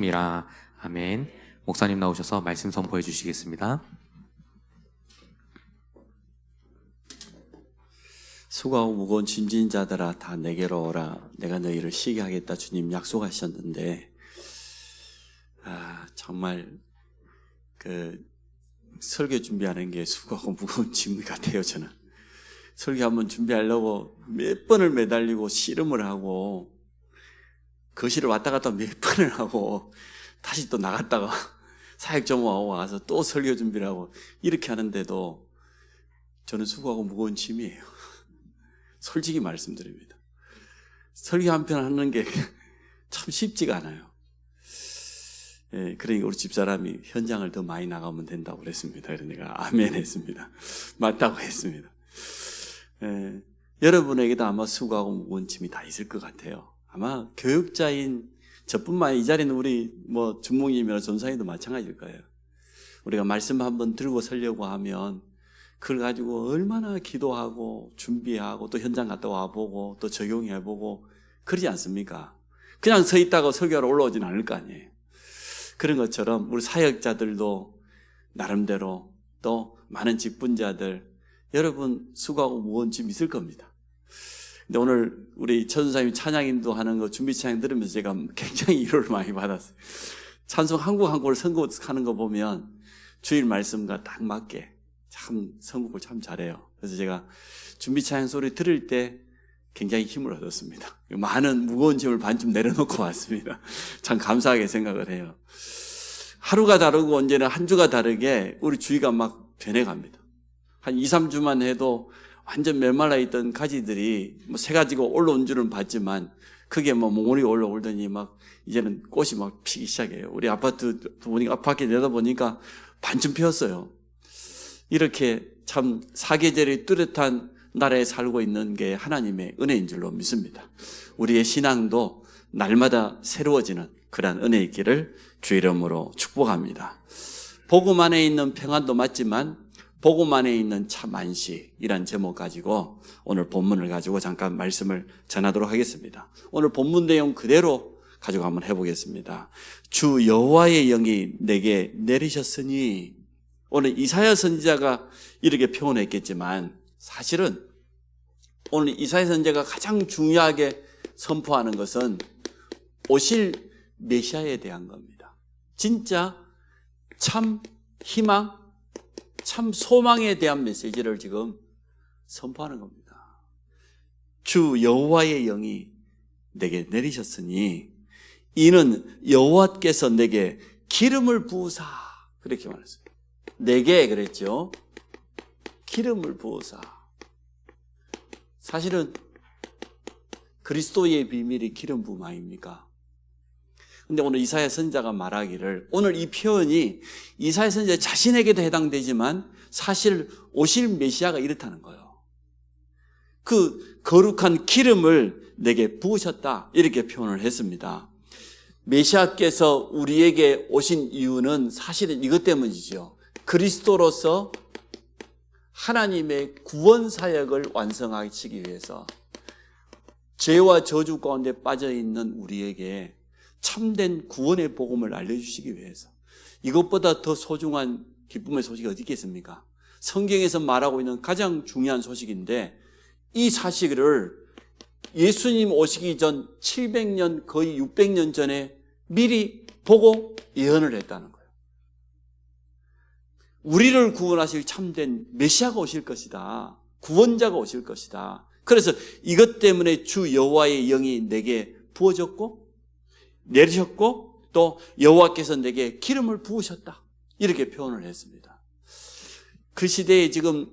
미라 아멘. 목사님 나오셔서 말씀 선포해 주시겠습니다. 수고하고 무거운 짐진 자들아 다 내게로 오라. 내가 너희를 쉬게 하겠다. 주님 약속하셨는데 정말 설교 준비하는 게 수고하고 무거운 짐 같아요. 저는 설교 한번 준비하려고 몇 번을 매달리고 씨름을 하고 거실을 왔다 갔다 몇 번을 하고 다시 또 나갔다가 사역 전무하고 와서 또 설교 준비를 하고 이렇게 하는데도 저는 수고하고 무거운 짐이에요. 솔직히 말씀드립니다. 설교 한 편 하는 게 참 쉽지가 않아요. 그러니까 우리 집사람이 현장을 더 많이 나가면 된다고 그랬습니다. 그래서 내가 아멘 했습니다. 맞다고 했습니다. 여러분에게도 아마 수고하고 무거운 짐이 다 있을 것 같아요. 아마 교육자인 저뿐만 아니라 이 자리는 우리 주목님이나 전사님도 마찬가지일 거예요. 우리가 말씀 한번 들고 서려고 하면 그걸 가지고 얼마나 기도하고 준비하고 또 현장 갔다 와보고 또 적용해보고 그러지 않습니까? 그냥 서 있다가 설교하러 올라오진 않을 거 아니에요. 그런 것처럼 우리 사역자들도 나름대로 또 많은 직분자들 여러분 수고하고 무거운 짐 있을 겁니다. 근데 오늘 우리 천사님이 찬양인도 하는 거 준비 찬양 들으면서 제가 굉장히 위로를 많이 받았어요. 찬송 한 곡 한 곡을 선곡하는 거 보면 주일 말씀과 딱 맞게 참 선곡을 참 잘해요. 그래서 제가 준비 찬양 소리 들을 때 굉장히 힘을 얻었습니다. 많은 무거운 짐을 반쯤 내려놓고 왔습니다. 참 감사하게 생각을 해요. 하루가 다르고 언제나 한 주가 다르게 우리 주위가 막 변해갑니다. 한 2, 3주만 해도 완전 메말라 있던 가지들이 새 가지가 올라온 줄은 봤지만 그게 몽골이 올라오더니 막 이제는 꽃이 막 피기 시작해요. 우리 아파트 보니까 밖에 내다보니까 반쯤 피었어요. 이렇게 참 사계절이 뚜렷한 나라에 살고 있는 게 하나님의 은혜인 줄로 믿습니다. 우리의 신앙도 날마다 새로워지는 그러한 은혜 있기를 주 이름으로 축복합니다. 복음 안에 있는 평안도 맞지만 복음 안에 있는 참 안식이란 제목 가지고 오늘 본문을 가지고 잠깐 말씀을 전하도록 하겠습니다. 오늘 본문 내용 그대로 가지고 한번 해보겠습니다. 주 여호와의 영이 내게 내리셨으니, 오늘 이사야 선지자가 이렇게 표현했겠지만 사실은 오늘 이사야 선지자가 가장 중요하게 선포하는 것은 오실 메시아에 대한 겁니다. 진짜 참 희망, 참 소망에 대한 메시지를 지금 선포하는 겁니다. 주 여호와의 영이 내게 내리셨으니 이는 여호와께서 내게 기름을 부으사, 그렇게 말했어요. 내게 그랬죠. 기름을 부으사. 사실은 그리스도의 비밀이 기름 부음 아닙니까? 근데 오늘 이사야 선지자가 말하기를, 오늘 이 표현이 이사야 선지자 자신에게도 해당되지만 사실 오실 메시아가 이렇다는 거예요. 그 거룩한 기름을 내게 부으셨다, 이렇게 표현을 했습니다. 메시아께서 우리에게 오신 이유는 사실은 이것 때문이죠. 그리스도로서 하나님의 구원 사역을 완성하시기 위해서 죄와 저주 가운데 빠져있는 우리에게 참된 구원의 복음을 알려주시기 위해서. 이것보다 더 소중한 기쁨의 소식이 어디 있겠습니까? 성경에서 말하고 있는 가장 중요한 소식인데, 이 사실을 예수님 오시기 전 700년 거의 600년 전에 미리 보고 예언을 했다는 거예요. 우리를 구원하실 참된 메시아가 오실 것이다. 구원자가 오실 것이다. 그래서 이것 때문에 주 여호와의 영이 내게 부어졌고 내리셨고 또 여호와께서 내게 기름을 부으셨다, 이렇게 표현을 했습니다. 그 시대에 지금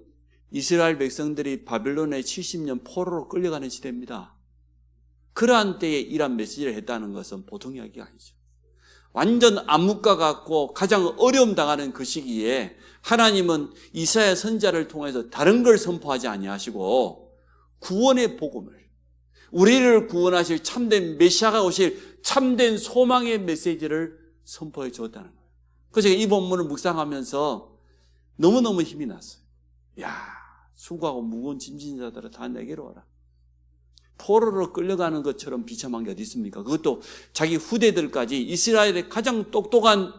이스라엘 백성들이 바벨론의 70년 포로로 끌려가는 시대입니다. 그러한 때에 이러한 메시지를 했다는 것은 보통 이야기가 아니죠. 완전 암묵과 같고 가장 어려움 당하는 그 시기에 하나님은 이사야 선지자를 통해서 다른 걸 선포하지 아니하시고 구원의 복음을, 우리를 구원하실 참된 메시아가 오실 참된 소망의 메시지를 선포해 주었다는 거예요. 그래서 제가 이 본문을 묵상하면서 너무너무 힘이 났어요. 야, 수고하고 무거운 짐진 자들아 다 내게로 와라. 포로로 끌려가는 것처럼 비참한 게 어디 있습니까? 그것도 자기 후대들까지 이스라엘의 가장 똑똑한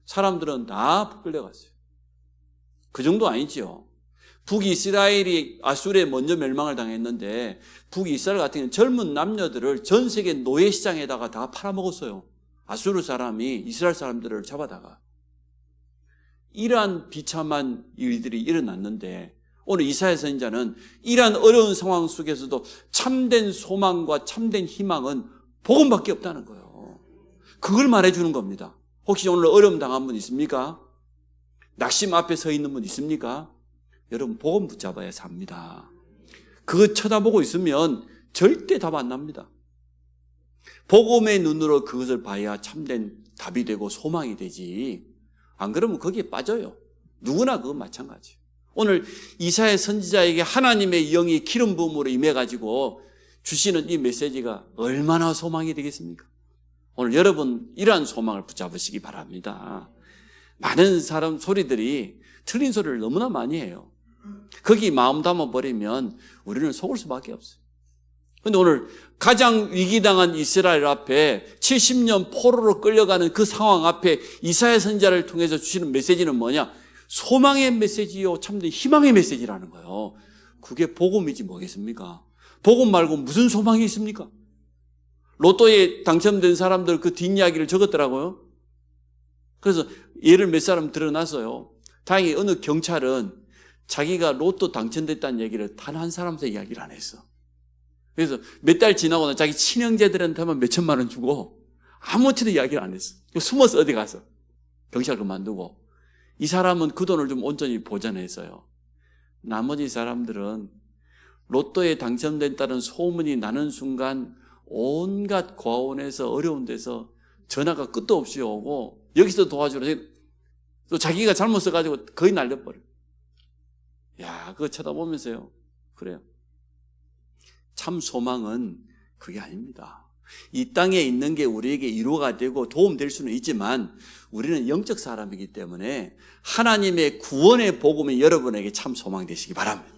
사람들은 다 끌려갔어요. 그 정도 아니지요. 북이스라엘이 아수르에 먼저 멸망을 당했는데 북이스라엘 같은 경우는 젊은 남녀들을 전 세계 노예시장에다가 다 팔아먹었어요. 아수르 사람이 이스라엘 사람들을 잡아다가. 이러한 비참한 일들이 일어났는데 오늘 이사야 선지자는 이러한 어려운 상황 속에서도 참된 소망과 참된 희망은 복음밖에 없다는 거예요. 그걸 말해주는 겁니다. 혹시 오늘 어려움 당한 분 있습니까? 낙심 앞에 서 있는 분 있습니까? 여러분 복음 붙잡아야 삽니다. 그거 쳐다보고 있으면 절대 답 안 납니다. 복음의 눈으로 그것을 봐야 참된 답이 되고 소망이 되지. 안 그러면 거기에 빠져요. 누구나 그건 마찬가지예요. 오늘 이사야 선지자에게 하나님의 영이 기름 부음으로 임해가지고 주시는 이 메시지가 얼마나 소망이 되겠습니까? 오늘 여러분 이러한 소망을 붙잡으시기 바랍니다. 많은 사람 소리들이 틀린 소리를 너무나 많이 해요. 거기 마음 담아버리면 우리는 속을 수밖에 없어요. 그런데 오늘 가장 위기당한 이스라엘 앞에 70년 포로로 끌려가는 그 상황 앞에 이사야 선지자를 통해서 주시는 메시지는 뭐냐? 소망의 메시지요, 참된 희망의 메시지라는 거예요. 그게 복음이지 뭐겠습니까? 복음 말고 무슨 소망이 있습니까? 로또에 당첨된 사람들 그 뒷이야기를 적었더라고요. 그래서 예를 몇 사람 드러났어요. 다행히 어느 경찰은 자기가 로또 당첨됐다는 얘기를 단 한 사람한테 이야기를 안 했어. 그래서 몇 달 지나고는 자기 친형제들한테만 몇 천만 원 주고 아무한테도 이야기를 안 했어. 숨어서 어디 가서 경찰 그만두고. 이 사람은 그 돈을 좀 온전히 보전했어요. 나머지 사람들은 로또에 당첨됐다는 소문이 나는 순간 온갖 고아원에서 어려운 데서 전화가 끝도 없이 오고 여기서 도와주라. 또 자기가 잘못 써가지고 거의 날려버려. 야, 그거 쳐다보면서요. 그래요. 참 소망은 그게 아닙니다. 이 땅에 있는 게 우리에게 위로가 되고 도움될 수는 있지만 우리는 영적 사람이기 때문에 하나님의 구원의 복음이 여러분에게 참 소망 되시기 바랍니다.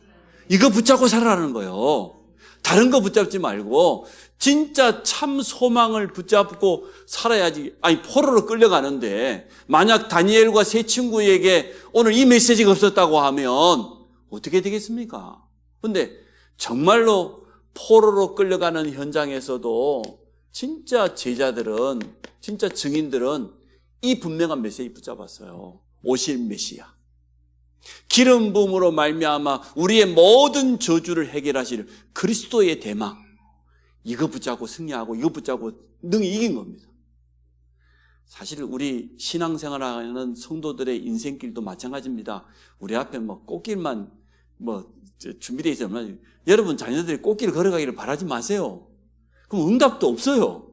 이거 붙잡고 살아라는 거예요. 다른 거 붙잡지 말고 진짜 참 소망을 붙잡고 살아야지. 아니 포로로 끌려가는데 만약 다니엘과 세 친구에게 오늘 이 메시지가 없었다고 하면 어떻게 되겠습니까? 근데 정말로 포로로 끌려가는 현장에서도 진짜 제자들은, 진짜 증인들은 이 분명한 메시지 붙잡았어요. 오실 메시아. 기름 부음으로 말미암아 우리의 모든 저주를 해결하실 그리스도의 대망. 이거 붙잡고 승리하고 이거 붙잡고 능히 이긴 겁니다. 사실 우리 신앙생활하는 성도들의 인생길도 마찬가지입니다. 우리 앞에 꽃길만 준비되어 있으면 여러분 자녀들이 꽃길을 걸어가기를 바라지 마세요. 그럼 응답도 없어요.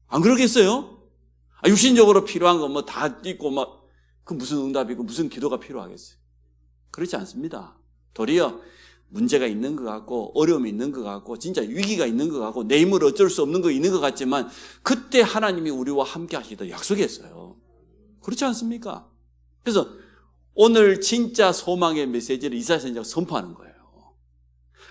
안 그러겠어요? 육신적으로 필요한 거 다 있고 그 무슨 응답이고 무슨 기도가 필요하겠어요? 그렇지 않습니다. 도리어 문제가 있는 것 같고 어려움이 있는 것 같고 진짜 위기가 있는 것 같고 내 힘으로 어쩔 수 없는 거 있는 것 같지만 그때 하나님이 우리와 함께 하시다 약속했어요. 그렇지 않습니까? 그래서 오늘 진짜 소망의 메시지를 이사야 선지자가 선포하는 거예요.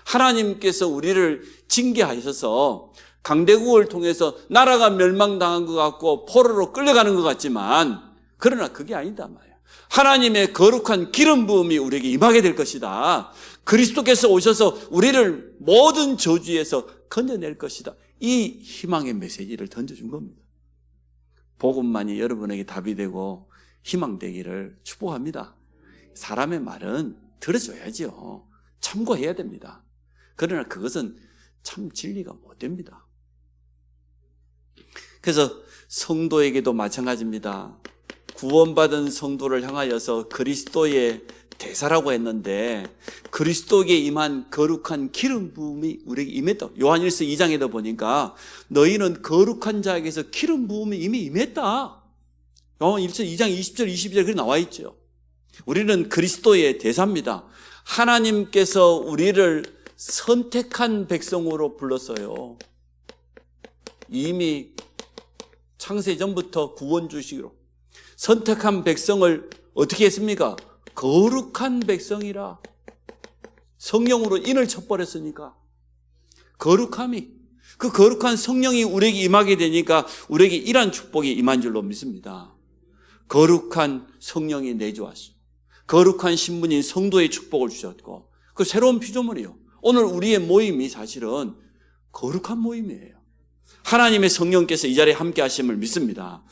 하나님께서 우리를 징계하셔서 강대국을 통해서 나라가 멸망당한 것 같고 포로로 끌려가는 것 같지만 그러나 그게 아니다 말이에요. 하나님의 거룩한 기름 부음이 우리에게 임하게 될 것이다. 그리스도께서 오셔서 우리를 모든 저주에서 건져낼 것이다. 이 희망의 메시지를 던져준 겁니다. 복음만이 여러분에게 답이 되고 희망되기를 축복합니다. 사람의 말은 들어줘야죠. 참고해야 됩니다. 그러나 그것은 참 진리가 못 됩니다. 그래서 성도에게도 마찬가지입니다. 구원받은 성도를 향하여서 그리스도의 대사라고 했는데 그리스도에게 임한 거룩한 기름 부음이 우리에게 임했다. 요한일서 2장에도 보니까 너희는 거룩한 자에게서 기름 부음이 이미 임했다. 요한일서 2장 20절 22절 그렇게 나와 있죠. 우리는 그리스도의 대사입니다. 하나님께서 우리를 선택한 백성으로 불렀어요. 이미 창세 전부터 구원 주시기로 선택한 백성을 어떻게 했습니까? 거룩한 백성이라 성령으로 인을 쳐버렸으니까 거룩함이, 그 거룩한 성령이 우리에게 임하게 되니까 우리에게 이러한 축복이 임한 줄로 믿습니다. 거룩한 성령이 내주하시고 거룩한 신분인 성도의 축복을 주셨고, 그 새로운 피조물이요. 오늘 우리의 모임이 사실은 거룩한 모임이에요. 하나님의 성령께서 이 자리에 함께 하심을 믿습니다.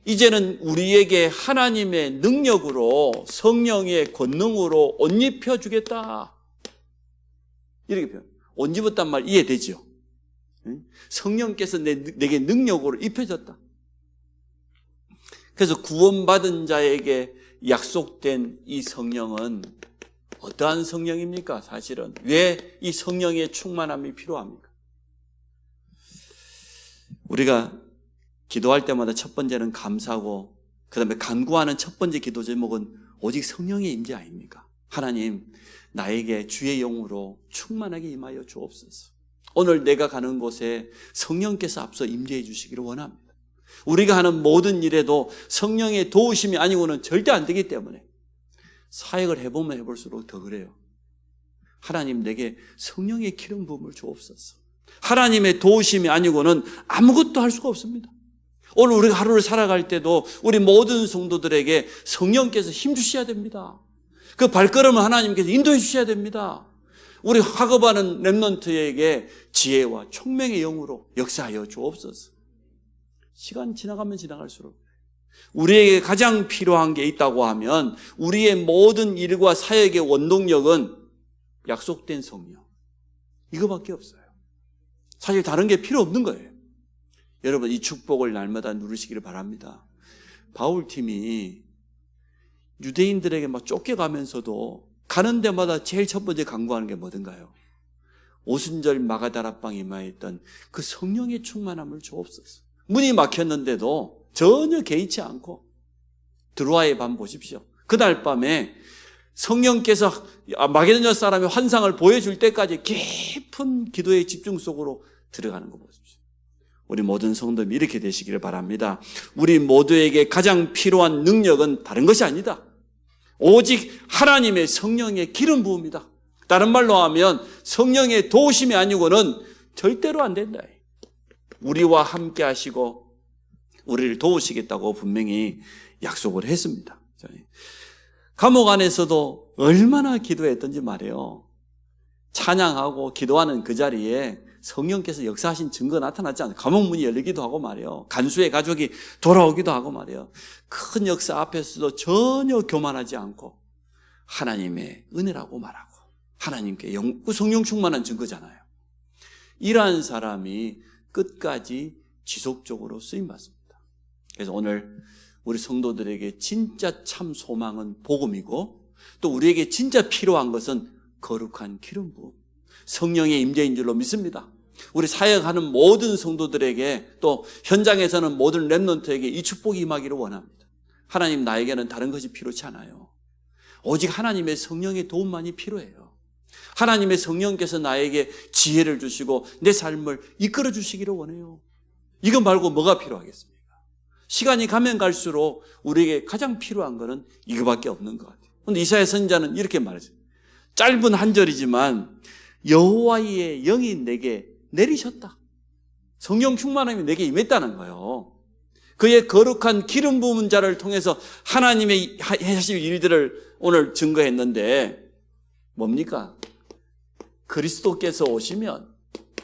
이제는 우리에게 하나님의 능력으로, 성령의 권능으로 옷 입혀주겠다, 이렇게 표현. 옷 입었단 말 이해되죠? 성령께서 내게 능력으로 입혀졌다. 그래서 구원받은 자에게 약속된 이 성령은 어떠한 성령입니까? 사실은 왜 이 성령의 충만함이 필요합니까? 우리가 기도할 때마다 첫 번째는 감사하고, 그 다음에 간구하는 첫 번째 기도 제목은 오직 성령의 임재 아닙니까? 하나님, 나에게 주의 영으로 충만하게 임하여 주옵소서. 오늘 내가 가는 곳에 성령께서 앞서 임재해 주시기를 원합니다. 우리가 하는 모든 일에도 성령의 도우심이 아니고는 절대 안 되기 때문에 사역을 해보면 해볼수록 더 그래요. 하나님, 내게 성령의 기름 부음을 주옵소서. 하나님의 도우심이 아니고는 아무것도 할 수가 없습니다. 오늘 우리가 하루를 살아갈 때도 우리 모든 성도들에게 성령께서 힘 주셔야 됩니다. 그 발걸음을 하나님께서 인도해 주셔야 됩니다. 우리 학업하는 렘넌트에게 지혜와 총명의 영으로 역사하여 주옵소서. 시간 지나가면 지나갈수록 우리에게 가장 필요한 게 있다고 하면 우리의 모든 일과 사역의 원동력은 약속된 성령, 이거밖에 없어요. 사실 다른 게 필요 없는 거예요. 여러분, 이 축복을 날마다 누리시기를 바랍니다. 바울팀이 유대인들에게 막 쫓겨가면서도 가는 데마다 제일 첫 번째 간구하는 게 뭐든가요? 오순절 마가다락방에 임하였던 그 성령의 충만함을 주옵소서. 문이 막혔는데도 전혀 개의치 않고, 드로아의 밤 보십시오. 그날 밤에 성령께서 마게도냐 사람의 환상을 보여줄 때까지 깊은 기도의 집중 속으로 들어가는 거 보십시오. 우리 모든 성도님이 이렇게 되시기를 바랍니다. 우리 모두에게 가장 필요한 능력은 다른 것이 아니다. 오직 하나님의 성령의 기름 부음이다. 다른 말로 하면 성령의 도우심이 아니고는 절대로 안 된다. 우리와 함께 하시고 우리를 도우시겠다고 분명히 약속을 했습니다. 감옥 안에서도 얼마나 기도했던지 말이에요. 찬양하고 기도하는 그 자리에 성령께서 역사하신 증거 나타났지 않아요. 감옥 문이 열리기도 하고 말이에요. 간수의 가족이 돌아오기도 하고 말이에요. 큰 역사 앞에서도 전혀 교만하지 않고 하나님의 은혜라고 말하고 하나님께 성령 충만한 증거잖아요. 이러한 사람이 끝까지 지속적으로 쓰임받습니다. 그래서 오늘 우리 성도들에게 진짜 참 소망은 복음이고, 또 우리에게 진짜 필요한 것은 거룩한 기름 부음, 성령의 임재인 줄로 믿습니다. 우리 사역하는 모든 성도들에게, 또 현장에서는 모든 렘넌트에게 이 축복이 임하기를 원합니다. 하나님, 나에게는 다른 것이 필요치 않아요. 오직 하나님의 성령의 도움만이 필요해요. 하나님의 성령께서 나에게 지혜를 주시고 내 삶을 이끌어 주시기를 원해요. 이거 말고 뭐가 필요하겠습니까? 시간이 가면 갈수록 우리에게 가장 필요한 것은 이거밖에 없는 것 같아요. 그런데 이사야 선지자는 이렇게 말하죠. 짧은 한 절이지만 여호와의 영이 내게 내리셨다. 성령 충만함이 내게 임했다는 거예요. 그의 거룩한 기름 부은 자를 통해서 하나님의 하실 일들을 오늘 증거했는데 뭡니까? 그리스도께서 오시면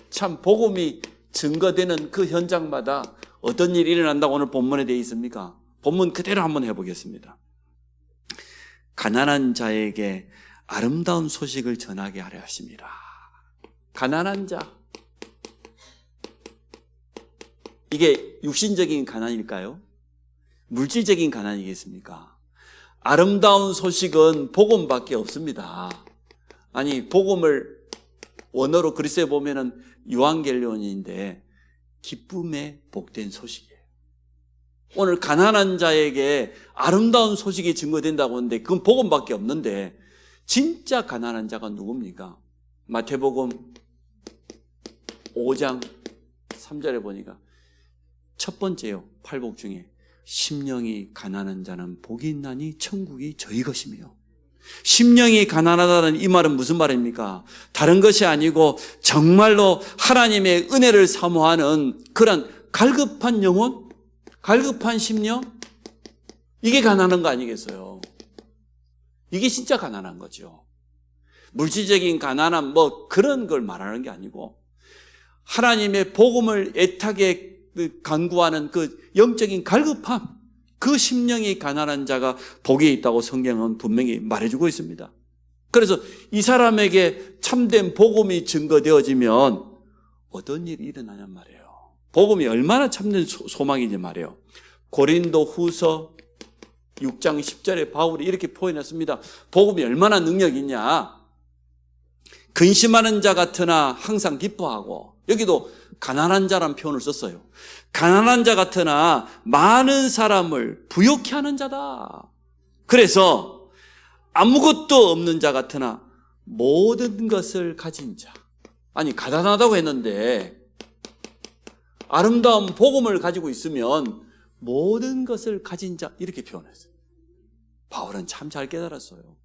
참 복음이 증거되는 그 현장마다 어떤 일이 일어난다고 오늘 본문에 되어 있습니까? 본문 그대로 한번 해보겠습니다. 가난한 자에게 아름다운 소식을 전하게 하려 하심이라. 가난한 자, 이게 육신적인 가난일까요? 물질적인 가난이겠습니까? 아름다운 소식은 복음밖에 없습니다. 아니, 복음을 원어로 그리스에 보면은 유앙겔리온인데 기쁨에 복된 소식이에요. 오늘 가난한 자에게 아름다운 소식이 증거된다고 하는데 그건 복음밖에 없는데, 진짜 가난한 자가 누굽니까? 마태복음 5장 3절에 보니까 첫 번째요, 팔복 중에 심령이 가난한 자는 복이 있나니 천국이 저희 것이며 심령이 가난하다는 이 말은 무슨 말입니까? 다른 것이 아니고 정말로 하나님의 은혜를 사모하는 그런 갈급한 영혼, 갈급한 심령, 이게 가난한 거 아니겠어요? 이게 진짜 가난한 거죠. 물질적인 가난함 뭐 그런 걸 말하는 게 아니고 하나님의 복음을 애타게 간구하는 그 영적인 갈급함, 그 심령이 가난한 자가 복이 있다고 성경은 분명히 말해주고 있습니다. 그래서 이 사람에게 참된 복음이 증거되어지면 어떤 일이 일어나냔 말이에요. 복음이 얼마나 참된 소망인지 말이에요. 고린도 후서 6장 10절에 바울이 이렇게 표현했습니다. 복음이 얼마나 능력이 있냐. 근심하는 자 같으나 항상 기뻐하고, 여기도 가난한 자라는 표현을 썼어요. 가난한 자 같으나 많은 사람을 부욕케 하는 자다. 그래서 아무것도 없는 자 같으나 모든 것을 가진 자. 아니, 가난하다고 했는데 아름다운 복음을 가지고 있으면 모든 것을 가진 자, 이렇게 표현했어요. 바울은 참 잘 깨달았어요.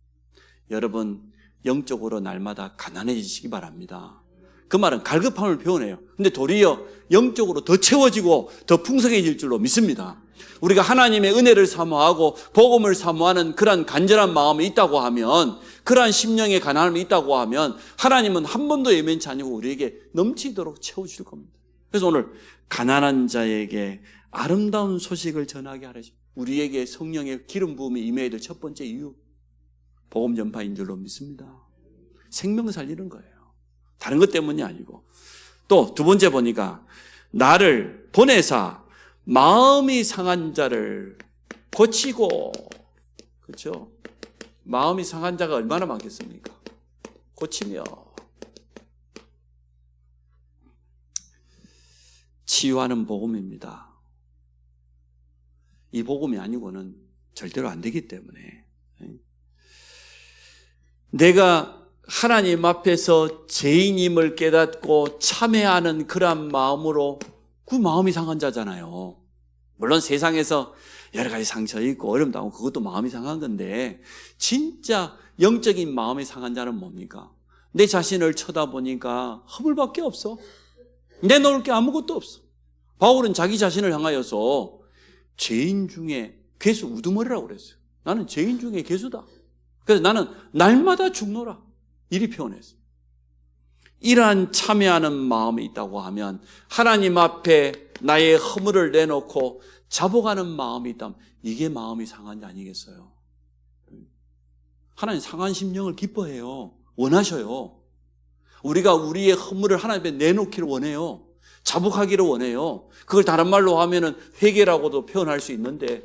여러분, 영적으로 날마다 가난해지시기 바랍니다. 그 말은 갈급함을 표현해요. 근데 도리어 영적으로 더 채워지고 더 풍성해질 줄로 믿습니다. 우리가 하나님의 은혜를 사모하고 복음을 사모하는 그러한 간절한 마음이 있다고 하면, 그러한 심령의 가난함이 있다고 하면 하나님은 한 번도 예면치 아니고 우리에게 넘치도록 채워줄 겁니다. 그래서 오늘 가난한 자에게 아름다운 소식을 전하게 하라. 우리에게 성령의 기름 부음이 임해야 될 첫 번째 이유, 복음 전파인 줄로 믿습니다. 생명 살리는 거예요. 다른 것 때문이 아니고. 또 두 번째 보니까 나를 보내사 마음이 상한 자를 고치고, 그렇죠? 마음이 상한 자가 얼마나 많겠습니까? 고치며 치유하는 복음입니다. 이 복음이 아니고는 절대로 안 되기 때문에 내가 하나님 앞에서 죄인임을 깨닫고 참회하는 그런 마음으로, 그 마음이 상한 자잖아요. 물론 세상에서 여러 가지 상처 있고 어려움도 하고 그것도 마음이 상한 건데, 진짜 영적인 마음이 상한 자는 뭡니까? 내 자신을 쳐다보니까 허물밖에 없어. 내놓을 게 아무것도 없어. 바울은 자기 자신을 향하여서 죄인 중에 괴수, 우두머리라고 그랬어요. 나는 죄인 중에 괴수다. 그래서 나는 날마다 죽노라, 이리 표현했어요. 이러한 참회하는 마음이 있다고 하면, 하나님 앞에 나의 허물을 내놓고 자복하는 마음이 있다면 이게 마음이 상한 자 아니겠어요? 하나님 상한 심령을 기뻐해요. 원하셔요. 우리가 우리의 허물을 하나님 앞에 내놓기를 원해요. 자복하기를 원해요. 그걸 다른 말로 하면은 회개라고도 표현할 수 있는데,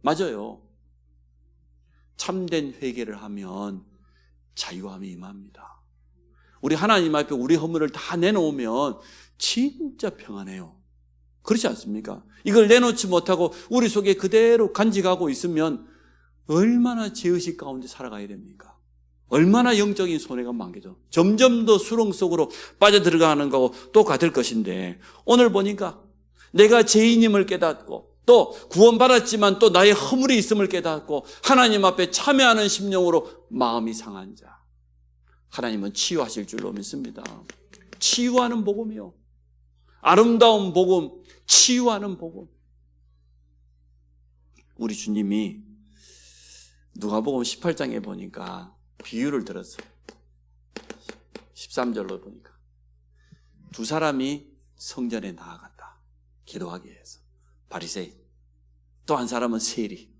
맞아요. 참된 회개를 하면 자유함이 임합니다. 우리 하나님 앞에 우리 허물을 다 내놓으면 진짜 평안해요. 그렇지 않습니까? 이걸 내놓지 못하고 우리 속에 그대로 간직하고 있으면 얼마나 죄의식 가운데 살아가야 됩니까? 얼마나 영적인 손해가 많겠죠. 점점 더 수렁 속으로 빠져들어가는 거하고 똑같을 것인데, 오늘 보니까 내가 죄인임을 깨닫고 또 구원받았지만 또 나의 허물이 있음을 깨닫고 하나님 앞에 참회하는 심령으로 마음이 상한 자, 하나님은 치유하실 줄로 믿습니다. 치유하는 복음이요, 아름다운 복음, 치유하는 복음. 우리 주님이 누가복음 18장에 보니까 비유를 들었어요. 13절로 보니까 두 사람이 성전에 나아간다, 기도하기 위해서. 바리새인, 또 한 사람은 세리.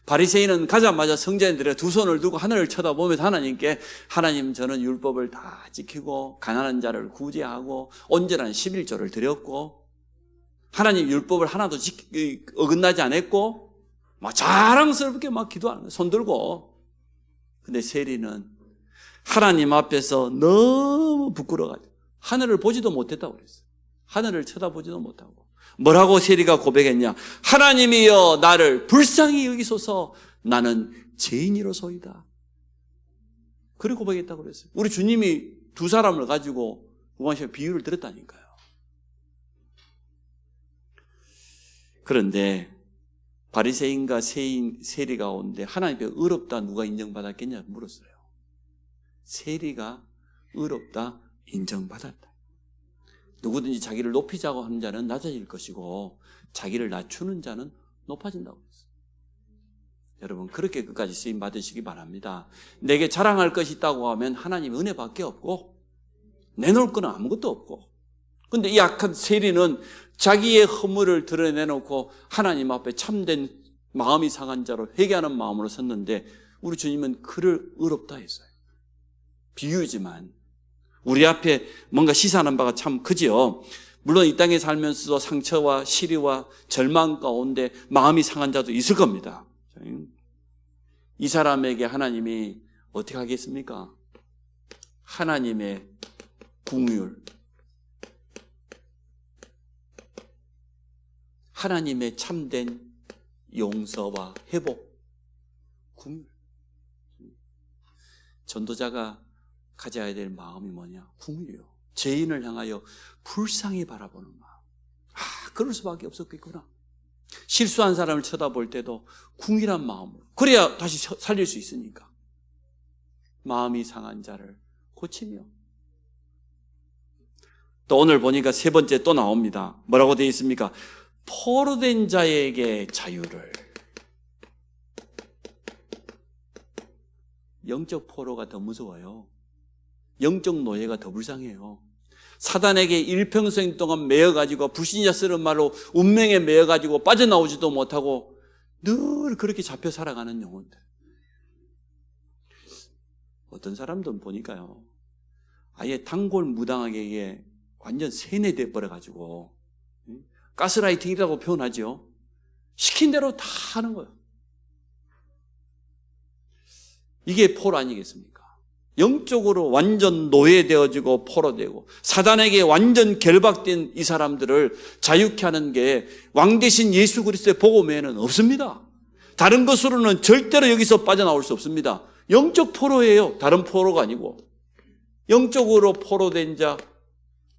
바리새인은 가자마자 성전에 들어 두 손을 들고 하늘을 쳐다보면서 하나님께, 하나님, 저는 율법을 다 지키고 가난한 자를 구제하고 온전한 11조를 드렸고 하나님 율법을 하나도 어긋나지 않았고 막 자랑스럽게 막 기도하는 거예요, 손 들고. 근데 세리는 하나님 앞에서 너무 부끄러워가지고 하늘을 보지도 못했다고 그랬어요. 하늘을 쳐다보지도 못하고. 뭐라고 세리가 고백했냐? 하나님이여 나를 불쌍히 여기소서, 나는 죄인이로소이다. 그렇게 고백했다고 그랬어요. 우리 주님이 두 사람을 가지고 구간시에 비유를 들었다니까요. 그런데 바리새인과 세리 가운데 하나님께 의롭다 누가 인정받았겠냐 물었어요. 세리가 의롭다 인정받았다. 누구든지 자기를 높이자고 하는 자는 낮아질 것이고 자기를 낮추는 자는 높아진다고 했어요. 여러분 그렇게 끝까지 쓰임 받으시기 바랍니다. 내게 자랑할 것이 있다고 하면 하나님의 은혜밖에 없고 내놓을 건 아무것도 없고, 근데 이 악한 세리는 자기의 허물을 드러내놓고 하나님 앞에 참된 마음이 상한 자로 회개하는 마음으로 섰는데 우리 주님은 그를 의롭다 했어요. 비유지만 우리 앞에 뭔가 시사하는 바가 참 크지요. 물론 이 땅에 살면서도 상처와 시리와 절망 가운데 마음이 상한 자도 있을 겁니다. 이 사람에게 하나님이 어떻게 하겠습니까? 하나님의 긍휼, 하나님의 참된 용서와 회복, 긍휼. 전도자가 가져야 될 마음이 뭐냐? 긍휼이요. 죄인을 향하여 불쌍히 바라보는 마음. 그럴 수밖에 없었겠구나. 실수한 사람을 쳐다볼 때도 긍휼한 마음으로. 그래야 다시 살릴 수 있으니까. 마음이 상한 자를 고치며. 또 오늘 보니까 세 번째 또 나옵니다. 뭐라고 되어 있습니까? 포로된 자에게 자유를. 영적 포로가 더 무서워요. 영적 노예가 더 불쌍해요. 사단에게 일평생 동안 매여가지고 불신자 쓰는 말로 운명에 매여가지고 빠져나오지도 못하고 늘 그렇게 잡혀 살아가는 영혼들. 어떤 사람들은 보니까요, 아예 단골무당에게 완전 세뇌돼 버려가지고 가스라이팅이라고 표현하죠. 시킨 대로 다 하는 거예요. 이게 포로 아니겠습니까? 영적으로 완전 노예되어지고 포로되고 사단에게 완전 결박된 이 사람들을 자유케 하는 게 왕 대신 예수 그리스도의 복음 외에는 없습니다. 다른 것으로는 절대로 여기서 빠져나올 수 없습니다. 영적 포로예요. 다른 포로가 아니고. 영적으로 포로된 자,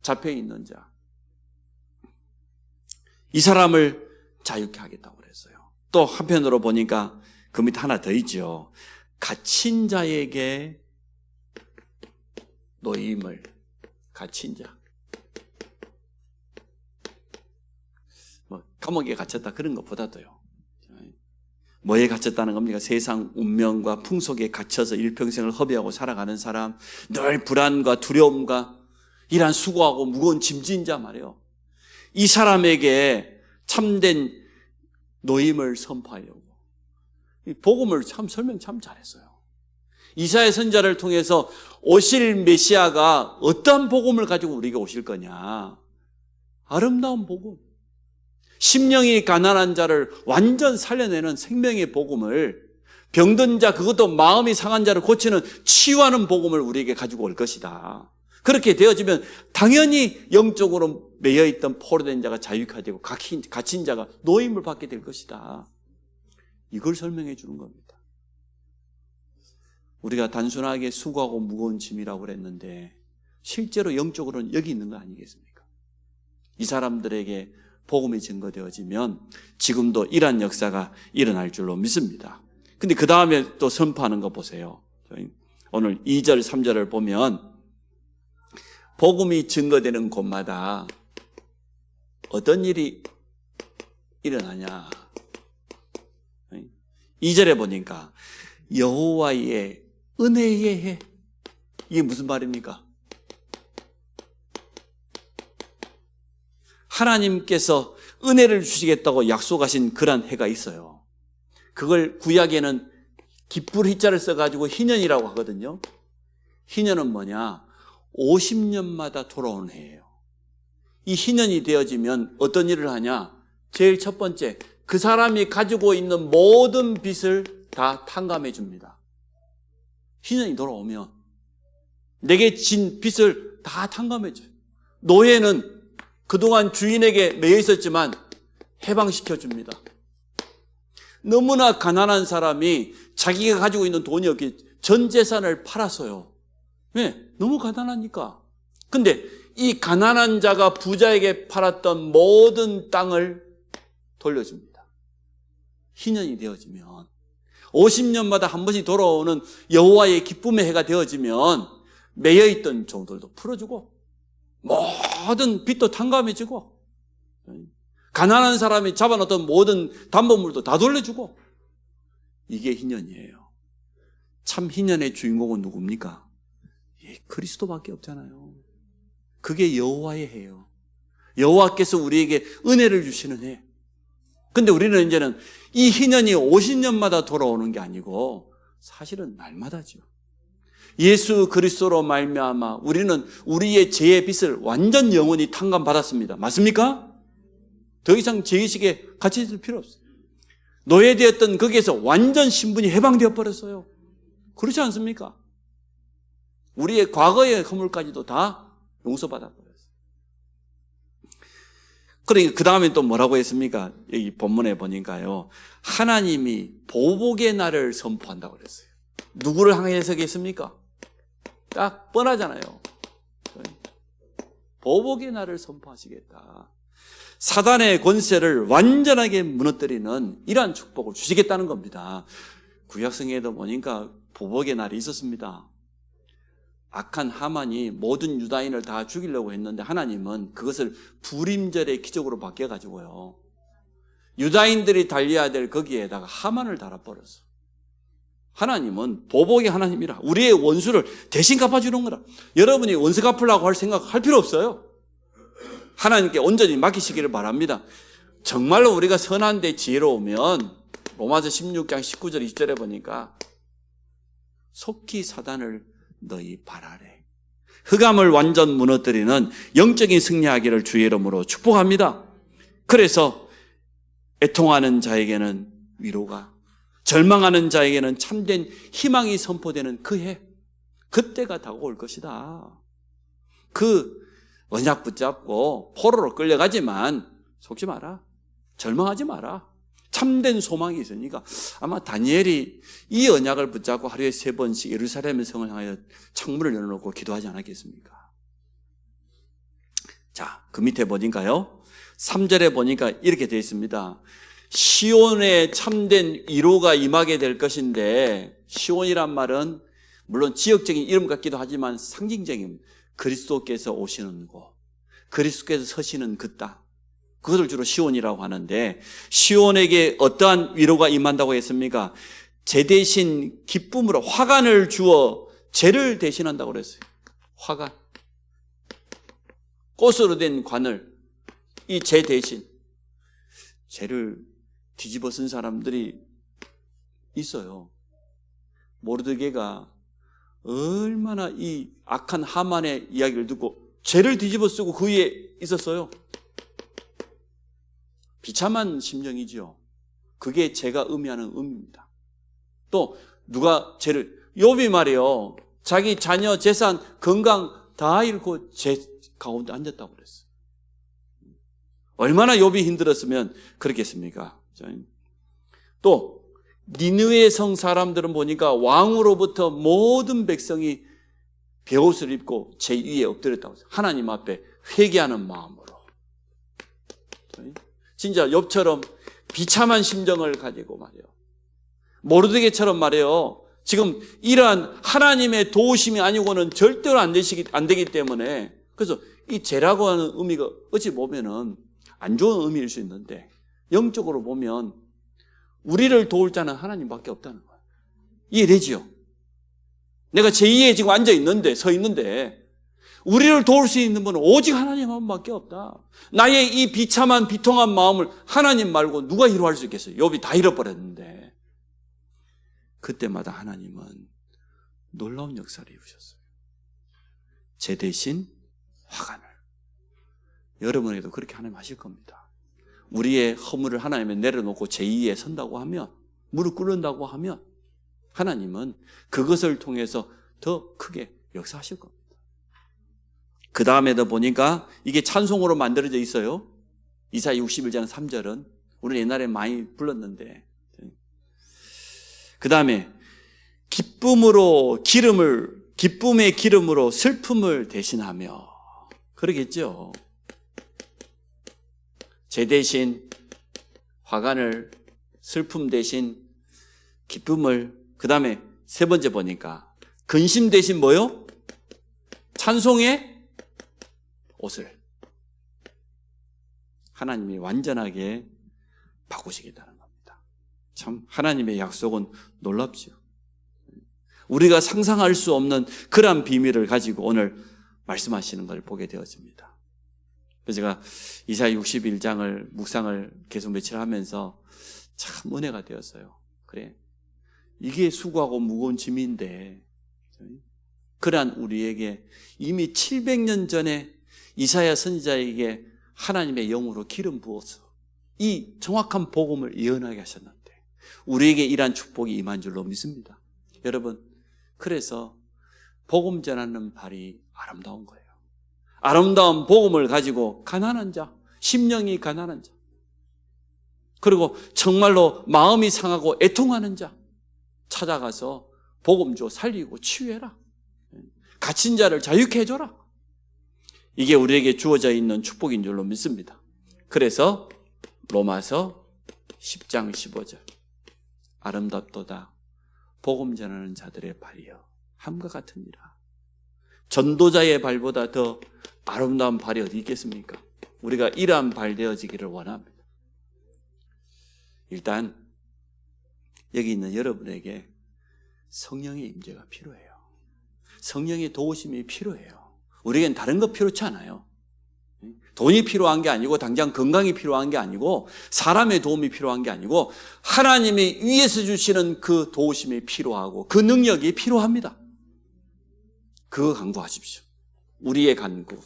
잡혀있는 자. 이 사람을 자유케 하겠다고 그랬어요. 또 한편으로 보니까 그 밑에 하나 더 있죠. 갇힌 자에게 노임을. 갇힌 자. 감옥에 갇혔다 그런 것보다도요. 뭐에 갇혔다는 겁니까? 세상 운명과 풍속에 갇혀서 일평생을 허비하고 살아가는 사람, 늘 불안과 두려움과 이러한 수고하고 무거운 짐진 자 말이에요. 이 사람에게 참된 노임을 선포하려고 이 복음을 참 설명 참 잘했어요. 이사야 선지자를 통해서 오실 메시아가 어떠한 복음을 가지고 우리에게 오실 거냐? 아름다운 복음. 심령이 가난한 자를 완전 살려내는 생명의 복음을, 병든 자, 그것도 마음이 상한 자를 고치는 치유하는 복음을 우리에게 가지고 올 것이다. 그렇게 되어지면 당연히 영적으로 매여있던 포로된 자가 자유케 되고 갇힌 자가 노임을 받게 될 것이다. 이걸 설명해 주는 겁니다. 우리가 단순하게 수고하고 무거운 짐이라고 그랬는데 실제로 영적으로는 여기 있는 거 아니겠습니까? 이 사람들에게 복음이 증거되어지면 지금도 이러한 역사가 일어날 줄로 믿습니다. 근데 그 다음에 또 선포하는 거 보세요. 오늘 2절, 3절을 보면 복음이 증거되는 곳마다 어떤 일이 일어나냐. 2절에 보니까 여호와의 은혜의 해. 이게 무슨 말입니까? 하나님께서 은혜를 주시겠다고 약속하신 그런 해가 있어요. 그걸 구약에는 기쁠 희자를 써가지고 희년이라고 하거든요. 희년은 뭐냐? 50년마다 돌아오는 해예요. 이 희년이 되어지면 어떤 일을 하냐? 제일 첫 번째, 그 사람이 가지고 있는 모든 빚을 다 탕감해 줍니다. 희년이 돌아오면 내게 진 빚을 다 탕감해 줘요. 노예는 그동안 주인에게 매여 있었지만 해방시켜 줍니다. 너무나 가난한 사람이 자기가 가지고 있는 돈이 없기 전 재산을 팔아서요. 왜? 너무 가난하니까. 근데 이 가난한 자가 부자에게 팔았던 모든 땅을 돌려줍니다. 희년이 되어지면 50년마다 한 번씩 돌아오는 여호와의 기쁨의 해가 되어지면 매여있던 종들도 풀어주고 모든 빚도 탕감해주고 가난한 사람이 잡아놓던 모든 담보물도 다 돌려주고 이게 희년이에요. 참 희년의 주인공은 누굽니까? 예, 그리스도밖에 없잖아요. 그게 여호와의 해요. 여호와께서 우리에게 은혜를 주시는 해. 근데 우리는 이제는 이 희년이 50년마다 돌아오는 게 아니고 사실은 날마다죠. 예수 그리스도로 말미암아 우리는 우리의 죄의 빚을 완전 영원히 탕감받았습니다. 맞습니까? 더 이상 죄의식에 갇혀 있을 필요 없어요. 노예되었던 거기에서 완전 신분이 해방되어 버렸어요. 그렇지 않습니까? 우리의 과거의 허물까지도 다 용서받아 버렸어요. 그러니까 그 다음에 또 뭐라고 했습니까? 여기 본문에 보니까요, 하나님이 보복의 날을 선포한다고 그랬어요. 누구를 향해 해석했습니까? 딱 뻔하잖아요. 보복의 날을 선포하시겠다. 사단의 권세를 완전하게 무너뜨리는 이러한 축복을 주시겠다는 겁니다. 구약성에도 보니까 보복의 날이 있었습니다. 악한 하만이 모든 유다인을 다 죽이려고 했는데 하나님은 그것을 불임절의 기적으로 바뀌어가지고요, 유다인들이 달려야 될 거기에다가 하만을 달아버렸어. 하나님은 보복의 하나님이라. 우리의 원수를 대신 갚아주는 거라. 여러분이 원수 갚으려고 할 생각 할 필요 없어요. 하나님께 온전히 맡기시기를 바랍니다. 정말로 우리가 선한데 지혜로우면 로마서 16장 19절 20절에 보니까 속히 사단을 너희 발하래. 흑암을 완전 무너뜨리는 영적인 승리하기를 주의 이름으로 축복합니다. 그래서 애통하는 자에게는 위로가, 절망하는 자에게는 참된 희망이 선포되는 그 해, 그때가 다가올 것이다. 그 언약 붙잡고 포로로 끌려가지만 속지 마라. 절망하지 마라. 참된 소망이 있으니까 아마 다니엘이 이 언약을 붙잡고 하루에 3번씩 예루살렘의 성을 향하여 창문을 열어놓고 기도하지 않았겠습니까? 자, 그 밑에 보니까요, 3절에 보니까 이렇게 되어 있습니다. 시온에 참된 위로가 임하게 될 것인데, 시온이란 말은 물론 지역적인 이름 같기도 하지만 상징적인 그리스도께서 오시는 곳, 그리스도께서 서시는 그 땅, 그것을 주로 시온이라고 하는데, 시온에게 어떠한 위로가 임한다고 했습니까? 죄 대신 기쁨으로 화관을 주어 죄를 대신한다고 그랬어요. 화관, 꽃으로 된 관을, 이 죄 대신. 죄를 뒤집어 쓴 사람들이 있어요. 모르드게가 얼마나 이 악한 하만의 이야기를 듣고 죄를 뒤집어 쓰고 그 위에 있었어요. 비참한 심정이지요. 그게 죄가 의미하는 의미입니다. 또 누가 죄를, 욥이 말이요, 자기 자녀, 재산, 건강 다 잃고 죄 가운데 앉았다고 그랬어요. 얼마나 욥이 힘들었으면 그렇겠습니까? 또 니느웨 성 사람들은 보니까 왕으로부터 모든 백성이 베옷을 입고 제 위에 엎드렸다고 했어요. 하나님 앞에 회개하는 마음으로. 진짜 욥처럼 비참한 심정을 가지고 말이에요. 모르드게처럼 말이에요. 지금 이러한 하나님의 도우심이 아니고는 절대로 안 되기 때문에, 그래서 이 죄라고 하는 의미가 어찌 보면은 안 좋은 의미일 수 있는데, 영적으로 보면 우리를 도울 자는 하나님밖에 없다는 거예요. 이해되지요? 내가 제2에 지금 앉아 있는데, 서 있는데, 우리를 도울 수 있는 분은 오직 하나님 한 분밖에 없다. 나의 이 비참한 비통한 마음을 하나님 말고 누가 위로할 수 있겠어요? 욥이 다 잃어버렸는데, 그때마다 하나님은 놀라운 역사를 이루셨어요. 죄 대신 화관을. 여러분에게도 그렇게 하나님 하실 겁니다. 우리의 허물을 하나님에 내려놓고 제2에 선다고 하면, 무릎 꿇는다고 하면 하나님은 그것을 통해서 더 크게 역사하실 겁니다. 그 다음에도 보니까 이게 찬송으로 만들어져 있어요. 이사야 61장 3절은 우리 옛날에 많이 불렀는데, 그 다음에 기쁨의 기름으로 슬픔을 대신하며, 그러겠죠. 죄 대신 화관을 슬픔 대신 기쁨을, 그 다음에 세 번째 보니까 근심 대신 뭐요? 찬송의 옷을 하나님이 완전하게 바꾸시겠다는 겁니다. 참 하나님의 약속은 놀랍죠. 우리가 상상할 수 없는 그러한 비밀을 가지고 오늘 말씀하시는 걸 보게 되었습니다. 그래서 제가 이사야 61장을 묵상을 계속 며칠 하면서 참 은혜가 되었어요. 그래, 이게 수고하고 무거운 짐인데 그러한 우리에게 이미 700년 전에 이사야 선지자에게 하나님의 영으로 기름 부어서 이 정확한 복음을 예언하게 하셨는데 우리에게 이러한 축복이 임한 줄로 믿습니다. 여러분, 그래서 복음 전하는 발이 아름다운 거예요. 아름다운 복음을 가지고 가난한 자, 심령이 가난한 자, 그리고 정말로 마음이 상하고 애통하는 자 찾아가서 복음 줘, 살리고 치유해라. 갇힌 자를 자유케 해줘라. 이게 우리에게 주어져 있는 축복인 줄로 믿습니다. 그래서 로마서 10장 15절 아름답도다 복음 전하는 자들의 발이여 함과 같으니라. 전도자의 발보다 더 아름다운 발이 어디 있겠습니까? 우리가 이러한 발 되어지기를 원합니다. 일단 여기 있는 여러분에게 성령의 임재가 필요해요. 성령의 도우심이 필요해요. 우리에겐 다른 거 필요치 않아요. 돈이 필요한 게 아니고 당장 건강이 필요한 게 아니고 사람의 도움이 필요한 게 아니고 하나님이 위에서 주시는 그 도우심이 필요하고 그 능력이 필요합니다. 그거 간구하십시오. 우리의 간구,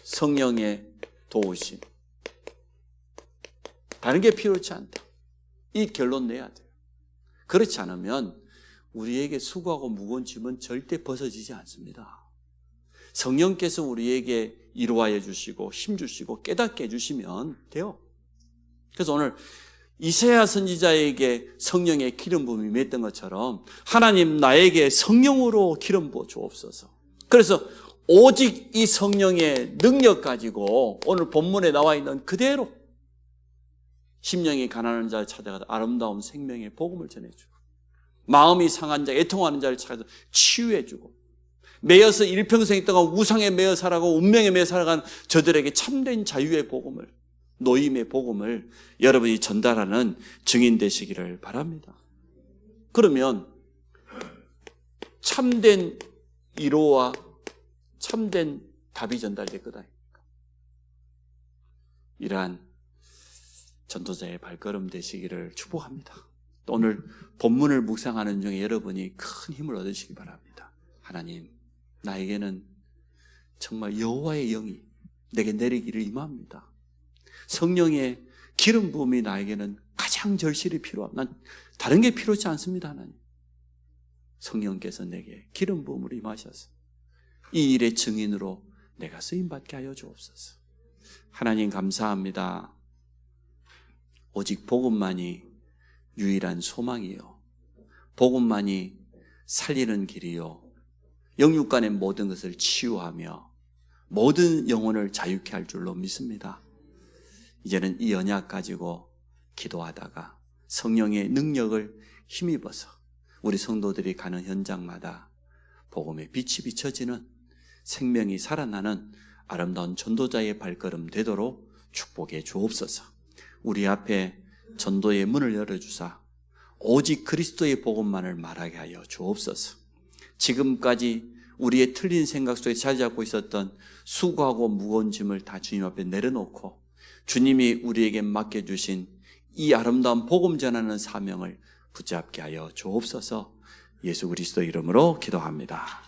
성령의 도우심. 다른 게 필요치 않다. 이 결론 내야 돼요. 그렇지 않으면 우리에게 수고하고 무거운 짐은 절대 벗어지지 않습니다. 성령께서 우리에게 이루하여 주시고 힘 주시고 깨닫게 해주시면 돼요. 그래서 오늘 이사야 선지자에게 성령의 기름 부음이 임했던 것처럼 하나님 나에게 성령으로 기름 부어 주옵소서. 그래서 오직 이 성령의 능력 가지고 오늘 본문에 나와 있는 그대로 심령이 가난한 자를 찾아가서 아름다운 생명의 복음을 전해주고 마음이 상한 자, 애통하는 자를 찾아서 치유해주고 매여서 일평생 동안 우상에 매여 살아가고 운명에 매여 살아간 저들에게 참된 자유의 복음을, 노임의 복음을 여러분이 전달하는 증인 되시기를 바랍니다. 그러면 참된 위로와 참된 답이 전달될 거다. 이러한 전도자의 발걸음 되시기를 축복합니다. 오늘 본문을 묵상하는 중에 여러분이 큰 힘을 얻으시기 바랍니다. 하나님, 나에게는 정말 여호와의 영이 내게 내리기를 임합니다. 성령의 기름 부음이 나에게는 가장 절실히 필요합니다. 난 다른 게 필요치 않습니다. 하나님, 성령께서 내게 기름 부음으로 임하셔서 이 일의 증인으로 내가 쓰임받게 하여 주옵소서. 하나님 감사합니다. 오직 복음만이 유일한 소망이요, 복음만이 살리는 길이요, 영육간의 모든 것을 치유하며 모든 영혼을 자유케 할 줄로 믿습니다. 이제는 이 언약 가지고 기도하다가 성령의 능력을 힘입어서 우리 성도들이 가는 현장마다 복음의 빛이 비춰지는, 생명이 살아나는 아름다운 전도자의 발걸음 되도록 축복해 주옵소서. 우리 앞에 전도의 문을 열어주사 오직 그리스도의 복음만을 말하게 하여 주옵소서. 지금까지 우리의 틀린 생각 속에 자리 잡고 있었던 수고하고 무거운 짐을 다 주님 앞에 내려놓고 주님이 우리에게 맡겨주신 이 아름다운 복음 전하는 사명을 붙잡게 하여 주옵소서. 예수 그리스도 이름으로 기도합니다.